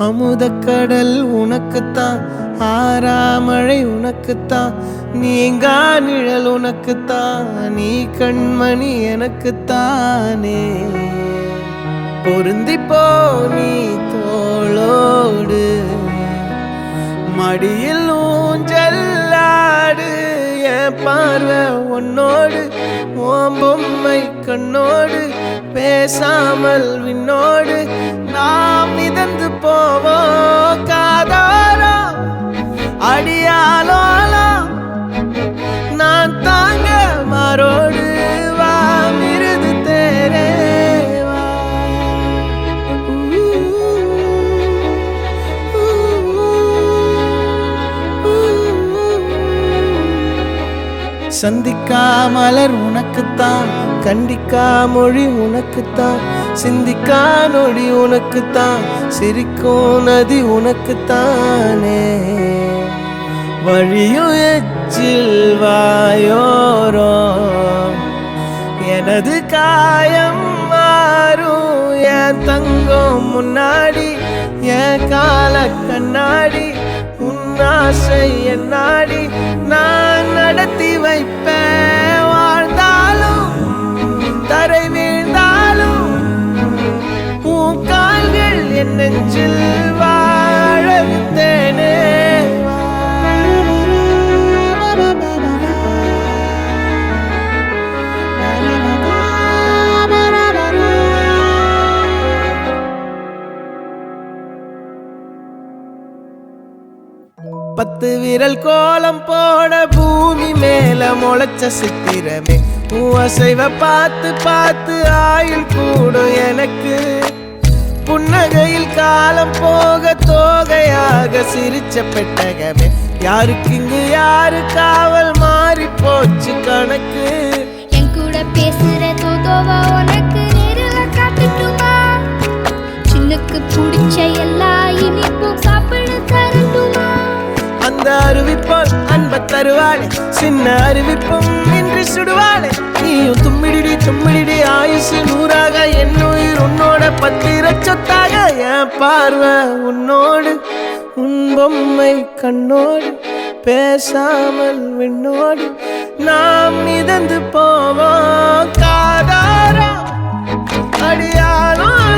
அமுதக்கடல் உனக்குத்தான், ஆறாமழை உனக்குத்தான், நீங்கா நிழல் உனக்குத்தான், நீ கண்மணி எனக்குத்தானே. பொருந்திப்போ நீ தோளோடு, மடியில் ஊஞ்சல்லாடு, என் பார்வை உன்னோடு, ஓம் பொம்மை கண்ணோடு, பேசாமல் விண்ணோடு நாம் மிதந்து போவோம் காதாரோ அடியாலோலோ, நான் தாங்க மாறோடு வா மிருது தேரே வா. சந்திக்கா மலர் உனக்குத்தான், கண்டிக்கா மொழி உனக்குத்தான், சிந்திக்கா நொடி உனக்குத்தான், சிரிக்கும் நதி உனக்குத்தானே. வழியும் எச்சில் வாயோரோ எனது காயம் மாறும், என் தங்கம் முன்னாடி என் கால கண்ணாடி, உன் ஆசை என்னாடி நான் நடத்தி வைப்பேன். வாழ்ந்தாலும் தரை வீழ்ந்தாலும் உன் கால்கள் என் நெஞ்சில் வாழ விட்டேனே. பத்து விரல் கோலம் போட பூமி மேல முளைச்ச சித்திரமே, அசைவ பார்த்து பார்த்து ஆயுள் கூடும் எனக்கு. புன்னகையில் காலம் போக தோகையாக சிரிச்ச பெட்டகமே, யாருக்கு இங்கு யாரு காவல் மாறி போச்சு கணக்கு. என் கூட பேசுற தோதோவா உனக்கு நேரில் காட்டுட்டுமா, சின்னுக்கு பிடிச்ச எல்லா இனிப்பும் சாப்பிட தரட்டுமா. அந்த அருவிப்போல் அன்ப தருவாளே, சின்ன அருவிப்பும் இன்றி சுடுவாளே. நீயும் தும்மிடி தும்மிடி ஆயுசு நூறாக, என் உயிர் உன்னோட பத்திர சொத்தாக. என் பார்வை உன்னோடு, உன் பொம்மை கண்ணோடு, பேசாமல் விண்ணோடு நாம் மிதந்து போவோம் காதாரோ அடியாலும்